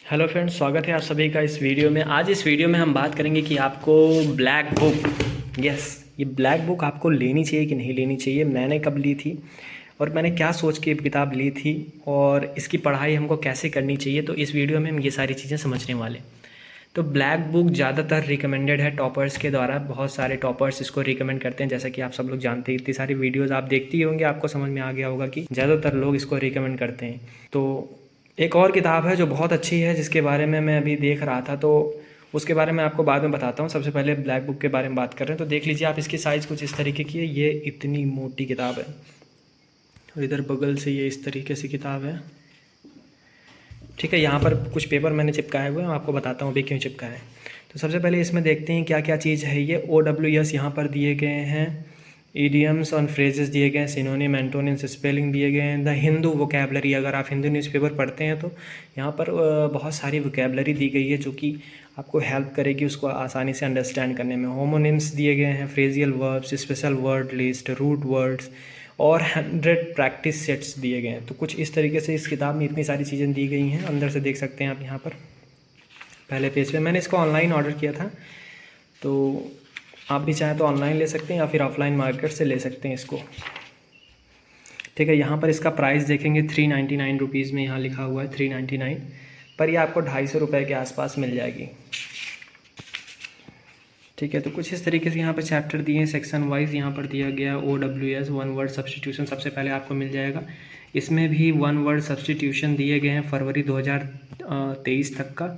Hello friends, स्वागत है आप सभी का इस वीडियो में। आज इस वीडियो में हम बात करेंगे कि आपको ब्लैक बुक, ये ब्लैक बुक आपको लेनी चाहिए कि नहीं लेनी चाहिए, मैंने कब ली थी और मैंने क्या सोच के किताब ली थी और इसकी पढ़ाई हमको कैसे करनी चाहिए। तो इस वीडियो में हम ये सारी चीज़ें समझने वाले। तो ब्लैक बुक ज़्यादातर रिकमेंडेड है टॉपर्स के द्वारा, बहुत सारे टॉपर्स इसको रिकमेंड करते हैं। जैसा कि आप सब लोग जानते हैं, इतनी सारी वीडियोज़ आप देखती होंगे, आपको समझ में आ गया होगा कि ज़्यादातर लोग इसको रिकमेंड करते हैं। तो एक और किताब है जो बहुत अच्छी है, जिसके बारे में मैं अभी देख रहा था, तो उसके बारे में आपको बाद में बताता हूँ। सबसे पहले ब्लैक बुक के बारे में बात कर रहे हैं, तो देख लीजिए आप, इसकी साइज़ कुछ इस तरीके की है। ये इतनी मोटी किताब है और इधर बगल से ये इस तरीके से किताब है। ठीक है, यहाँ पर कुछ पेपर मैंने चिपकाए हुए हैं, आपको बताता हूँ अभी क्यों चिपकाए हैं। तो सबसे पहले इसमें देखते हैं क्या क्या चीज़ है। ये OWS यहाँ पर दिए गए हैं, ईडियम्स और फ्रेजेस दिए गए हैं, सिनोनिम, एंटोनिम्स, स्पेलिंग दिए गए हैं। द हिंदू वोकेबलरी, अगर आप हिंदू न्यूज़पेपर पढ़ते हैं तो यहाँ पर बहुत सारी वोकेबलरी दी गई है जो कि आपको हेल्प करेगी उसको आसानी से अंडरस्टैंड करने में। होमोनिम्स दिए गए हैं, phrasal verbs, special word list, root words और 100 प्रैक्टिस सेट्स दिए गए हैं। तो कुछ इस तरीके से इस किताब में इतनी सारी चीज़ें दी गई हैं। अंदर से देख सकते हैं आप यहाँ पर पहले पेज पे। मैंने इसको ऑनलाइन ऑर्डर किया था, तो आप भी चाहें तो ऑनलाइन ले सकते हैं या फिर ऑफलाइन मार्केट से ले सकते हैं इसको। ठीक है, यहाँ पर इसका प्राइस देखेंगे 399 रुपीज़ में यहाँ लिखा हुआ है 399, पर ये आपको 250 रुपये के आसपास मिल जाएगी। ठीक है, तो कुछ इस तरीके से यहाँ पर चैप्टर दिए हैं सेक्शन वाइज। यहाँ पर दिया गया OWS वन वर्ड सब्सटीट्यूशन, सबसे पहले आपको मिल जाएगा। इसमें भी वन वर्ड सब्सटीट्यूशन दिए गए हैं फरवरी 2023 तक का,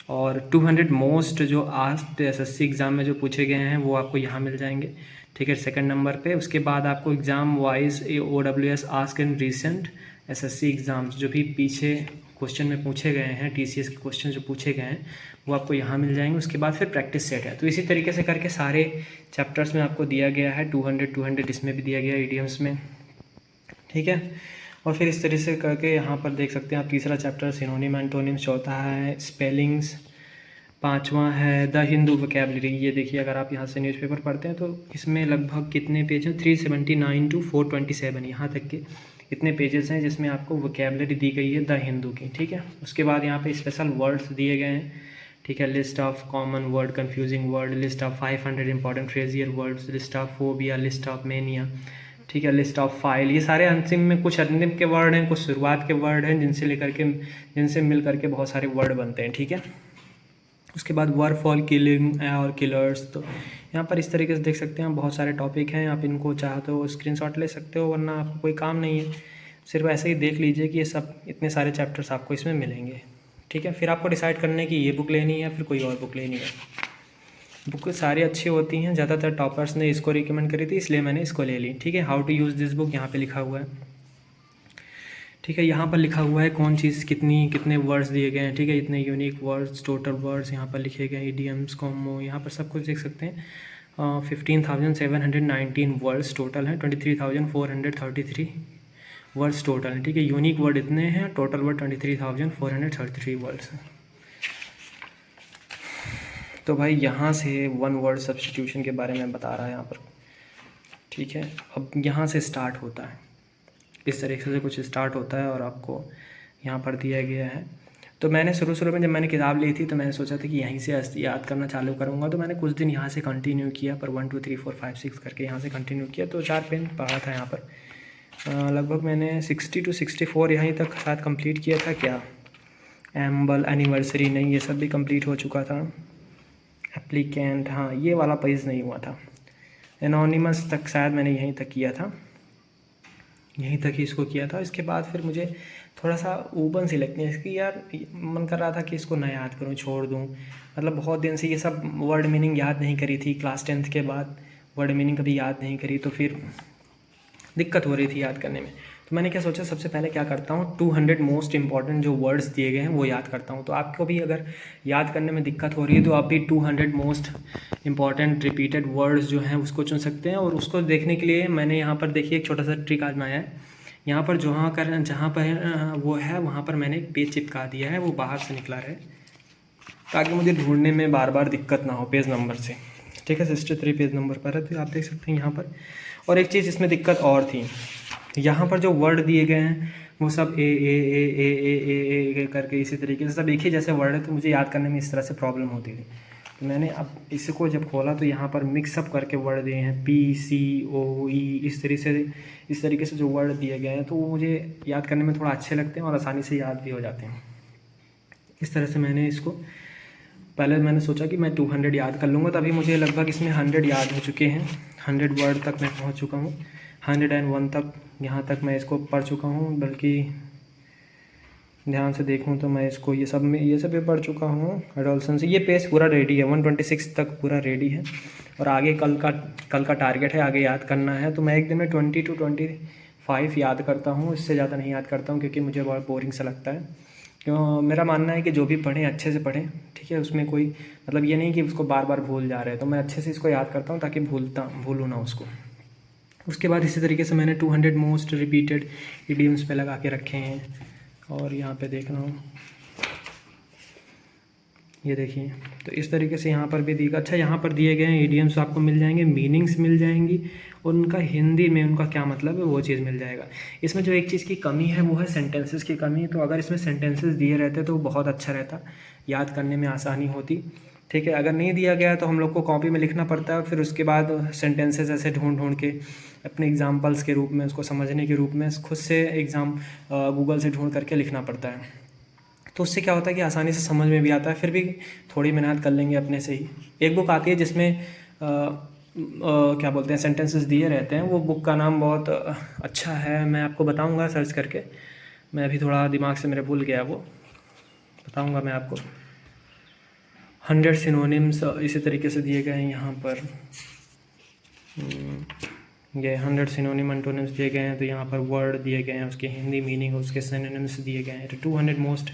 और 200 मोस्ट जो आस्क्ड SSC एग्ज़ाम में जो पूछे गए हैं वो आपको यहाँ मिल जाएंगे। ठीक है, सेकंड नंबर पे। उसके बाद आपको exam wise OWS ask in recent SSC exams, जो भी पीछे क्वेश्चन में पूछे गए हैं, TCS के क्वेश्चन जो पूछे गए हैं वो आपको यहाँ मिल जाएंगे। उसके बाद फिर प्रैक्टिस सेट है। तो इसी तरीके से करके सारे चैप्टर्स में आपको दिया गया है 200 इसमें भी दिया गया है, ईडियम्स में। ठीक है, और फिर इस तरह से करके यहाँ पर देख सकते हैं आप, तीसरा चैप्टर सिनोनिम एंटोनिम्स, चौथा है स्पेलिंग्स, पांचवा है द हिंदू वोकैबुलरी। ये देखिए, अगर आप यहाँ से न्यूज़पेपर पढ़ते हैं तो इसमें लगभग कितने पेज हैं, 379 to 427 यहाँ तक के इतने पेजेस हैं जिसमें आपको वोकैबुलरी दी गई है द हिंदू की। ठीक है, उसके बाद यहाँ पे स्पेशल वर्ड्स दिए गए हैं। ठीक है, list of common word, confusing word, list of 500 important Frazier words, list of phobia, list of mania. ठीक है, लिस्ट ऑफ फाइल। ये सारे अंतिम में, कुछ अंतिम के वर्ड हैं, कुछ शुरुआत के वर्ड हैं, जिनसे मिल करके बहुत सारे वर्ड बनते हैं। ठीक है, उसके बाद वर्ब फॉर किलिंग और किलर्स। तो यहाँ पर इस तरीके से देख सकते हैं, बहुत सारे टॉपिक हैं। आप इनको चाहते हो स्क्रीनशॉट ले सकते हो, वरना आपको कोई काम नहीं है, सिर्फ ऐसे ही देख लीजिए कि ये सब इतने सारे चैप्टर्स आपको इसमें मिलेंगे। ठीक है, फिर आपको डिसाइड करना है कि ये बुक लेनी है या फिर कोई और बुक लेनी है। बुक सारी अच्छी होती हैं, ज़्यादातर टॉपर्स ने इसको रिकमेंड करी थी, इसलिए मैंने इसको ले ली। ठीक है, how to use this book यहाँ पे लिखा हुआ है। ठीक है, यहाँ पर लिखा हुआ है कौन चीज़ कितने वर्ड्स दिए गए हैं। ठीक है, इतने यूनिक वर्ड्स, टोटल वर्ड्स यहाँ पर लिखे गए हैं, इडियम्स, कॉमो, यहाँ पर सब कुछ देख सकते हैं। 15,719 वर्ड्स टोटल हैं, 23,433 वर्ड्स टोटल हैं। ठीक है, यूनिक वर्ड इतने हैं, टोटल वर्ड 23,433 वर्ड्स हैं। तो भाई यहाँ से वन वर्ड सब्स्टिट्यूशन के बारे में बता रहा है यहाँ पर। ठीक है, अब यहाँ से स्टार्ट होता है, इस तरीके से कुछ स्टार्ट होता है और आपको यहाँ पर दिया गया है। तो मैंने शुरू में जब मैंने किताब ली थी तो मैंने सोचा था कि यहीं से याद करना चालू करूँगा। तो मैंने कुछ दिन यहाँ से कंटिन्यू किया, पर 1 2 3 4 5 6 करके यहाँ से कंटिन्यू किया। तो 4 पेन पढ़ा था यहाँ पर। लगभग मैंने 60 to 64 यहीं तक शायद कंप्लीट किया था। क्या एम्बल, एनिवर्सरी नहीं, ये सब भी कंप्लीट हो चुका था। एप्लीकेंट, हाँ ये वाला पेज नहीं हुआ था। एनोनिमस तक शायद मैंने यहीं तक किया था, यहीं तक ही इसको किया था। इसके बाद फिर मुझे थोड़ा सा ऊबन सी लगती है इसकी, यार मन कर रहा था कि इसको ना याद करूँ, छोड़ दूँ। मतलब बहुत दिन से ये सब वर्ड मीनिंग याद नहीं करी थी, क्लास 10th के बाद वर्ड मीनिंग कभी याद नहीं करी, तो फिर दिक्कत हो रही थी याद करने में। तो मैंने क्या सोचा, सबसे पहले क्या करता हूँ, 200 मोस्ट इंपॉर्टेंट जो वर्ड्स दिए गए हैं वो याद करता हूँ। तो आपको भी अगर याद करने में दिक्कत हो रही है तो आप भी 200 मोस्ट इंपॉर्टेंट रिपीटेड वर्ड्स जो हैं उसको चुन सकते हैं। और उसको देखने के लिए मैंने यहाँ पर देखिए एक छोटा सा ट्रिक आजमाया है। यहाँ पर जहाँ पर वो है वहाँ पर मैंने एक पेज चिपका दिया है, वो बाहर से निकला रहे, ताकि मुझे ढूंढने में बार बार दिक्कत ना हो पेज नंबर से। ठीक है, 63 पेज नंबर पर है, तो आप देख सकते हैं यहाँ पर। और एक चीज़ इसमें दिक्कत और थी, यहाँ पर जो वर्ड दिए गए हैं वो सब ए करके इसी तरीके से सब एक ही जैसे वर्ड है, तो मुझे याद करने में इस तरह से प्रॉब्लम होती थी। तो मैंने अब इसको जब खोला तो यहाँ पर मिक्सअप करके वर्ड दिए हैं, PCOE, इस तरीके से जो वर्ड दिए गए हैं, तो वो मुझे याद करने में थोड़ा अच्छे लगते हैं और आसानी से याद भी हो जाते हैं। इस तरह से मैंने इसको, पहले मैंने सोचा कि मैं 200 याद कर लूँगा, तभी मुझे लगभग इसमें 100 याद हो चुके हैं। 100 वर्ड तक मैं पहुँच चुका हूँ, 101 तक, यहाँ तक मैं इसको पढ़ चुका हूँ। बल्कि ध्यान से देखूँ तो मैं इसको ये सब भी पढ़ चुका हूँ। एडोलसेंस, ये पेज पूरा रेडी है, 126 तक पूरा रेडी है। और आगे कल का टारगेट है, आगे याद करना है। तो मैं एक दिन में 20 to 25 याद करता हूँ, इससे ज़्यादा नहीं याद करता हूँ, क्योंकि मुझे बहुत बोरिंग सा लगता है। क्यों, मेरा मानना है कि जो भी पढ़ें अच्छे से पढ़ें, ठीक है। उसमें कोई मतलब ये नहीं कि उसको बार बार भूल जा रहे हैं, तो मैं अच्छे से इसको याद करता हूँ ताकि भूलूँ ना उसको। उसके बाद इसी तरीके से मैंने 200 मोस्ट रिपीटेड इडियम्स पे लगा के रखे हैं। और यहाँ पे देख रहा हूँ, ये देखिए, तो इस तरीके से यहाँ पर भी दिएगा। अच्छा, यहाँ पर दिए गए हैं इडियम्स आपको मिल जाएंगे, मीनिंग्स मिल जाएंगी, और उनका हिंदी में उनका क्या मतलब है वो चीज़ मिल जाएगा। इसमें जो एक चीज़ की कमी है वो है सेंटेंसेस की कमी। तो अगर इसमें सेंटेंसेस दिए रहते तो बहुत अच्छा रहता, याद करने में आसानी होती, ठीक है। अगर नहीं दिया गया तो हम लोग को कॉपी में लिखना पड़ता है, फिर उसके बाद सेंटेंसेस ऐसे ढूंढ के अपने एग्जाम्पल्स के रूप में, उसको समझने के रूप में खुद से गूगल से ढूंढ करके लिखना पड़ता है। तो उससे क्या होता है कि आसानी से समझ में भी आता है, फिर भी थोड़ी मेहनत कर लेंगे अपने से ही। एक बुक आती है जिसमें क्या बोलते हैं, सेंटेंसेस दिए रहते हैं। वो बुक का नाम बहुत अच्छा है, मैं आपको बताऊंगा सर्च करके। मैं अभी थोड़ा दिमाग से मेरे भूल गया, वो बताऊंगा मैं आपको। 100 सिनोनिम्स इसी तरीके से दिए गए हैं यहाँ पर। ये 100 सिनोनिम एंटोनिम्स दिए गए हैं, तो यहाँ पर वर्ड दिए गए हैं, उसके हिंदी मीनिंग, उसके सिनोनिम्स दिए गए हैं। तो 200 मोस्ट,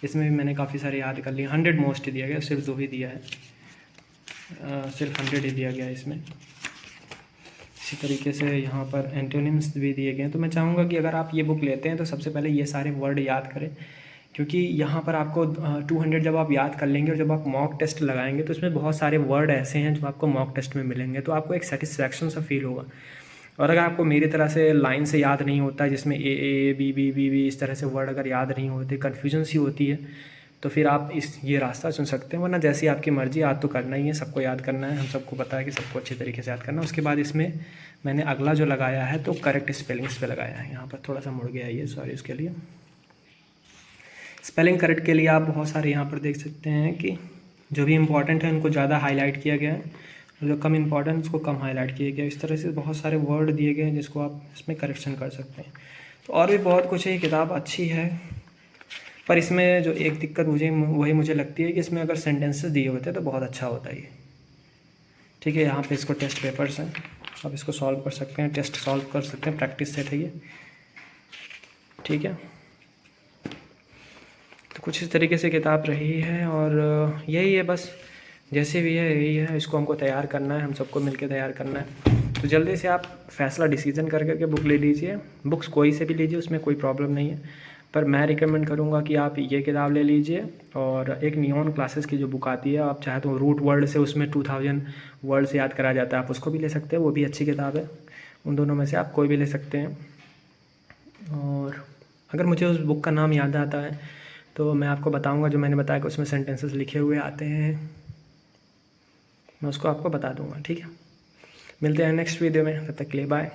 इसमें भी मैंने काफ़ी सारे याद कर लिए। 100 मोस्ट दिया गया, सिर्फ 2 ही दिया है, सिर्फ 100 ही दिया गया है इसमें। इसी तरीके से यहाँ पर एंटोनिम्स भी दिए गए हैं। तो मैं चाहूँगा कि अगर आप ये बुक लेते हैं तो सबसे पहले ये सारे वर्ड याद करें, क्योंकि यहाँ पर आपको 200 जब आप याद कर लेंगे और जब आप मॉक टेस्ट लगाएंगे तो इसमें बहुत सारे वर्ड ऐसे हैं जो आपको मॉक टेस्ट में मिलेंगे, तो आपको एक सेटिस्फैक्शन सा फील होगा। और अगर आपको मेरी तरह से लाइन से याद नहीं होता है, जिसमें A B B B B इस तरह से वर्ड अगर याद नहीं होते, कन्फ्यूजन सी होती है, तो फिर आप ये रास्ता चुन सकते हैं। वरना जैसी आपकी मर्ज़ी, याद तो करना ही है, सबको याद करना है, हम सबको पता है कि सबको अच्छे तरीके से याद करना है। उसके बाद इसमें मैंने अगला जो लगाया है तो करेक्ट स्पेलिंग्स पे लगाया है। यहाँ पर थोड़ा सा मुड़ गया ये, सॉरी उसके लिए। स्पेलिंग करेक्ट के लिए आप बहुत सारे यहाँ पर देख सकते हैं कि जो भी इम्पॉर्टेंट है उनको ज़्यादा हाईलाइट किया गया है, और जो कम इम्पॉर्टेंट उसको कम हाईलाइट किया गया। इस तरह से बहुत सारे वर्ड दिए गए हैं जिसको आप इसमें करेक्शन कर सकते हैं। तो और भी बहुत कुछ है, ये किताब अच्छी है, पर इसमें जो एक दिक्कत मुझे लगती है कि इसमें अगर सेंटेंसेस दिए होते तो बहुत अच्छा होता ये, ठीक है। यहाँ पे इसको टेस्ट पेपर्स हैं, आप इसको सॉल्व कर सकते हैं, टेस्ट सॉल्व कर सकते हैं, प्रैक्टिस सेट है ये, ठीक है। तो कुछ इस तरीके से किताब रही है, और यही है बस, जैसे भी है यही है, इसको हमको तैयार करना है, हम सबको मिलकर तैयार करना है। तो जल्दी से आप फैसला डिसीजन कर करके बुक ले लीजिए। बुक्स कोई से भी लीजिए, उसमें कोई प्रॉब्लम नहीं है, पर मैं रिकमेंड करूँगा कि आप ये किताब ले लीजिए। और एक नियॉन क्लासेस की जो बुक आती है, आप चाहे तो रूट वर्ड से, उसमें 2000 वर्ड से याद कराया जाता है, आप उसको भी ले सकते हैं, वो भी अच्छी किताब है। उन दोनों में से आप कोई भी ले सकते हैं। और अगर मुझे उस बुक का नाम याद आता है तो मैं आपको बताऊंगा, जो मैंने बताया कि उसमें सेंटेंसेस लिखे हुए आते हैं, मैं उसको आपको बता दूंगा, ठीक है। मिलते हैं नेक्स्ट वीडियो में, तब तक के लिए बाय।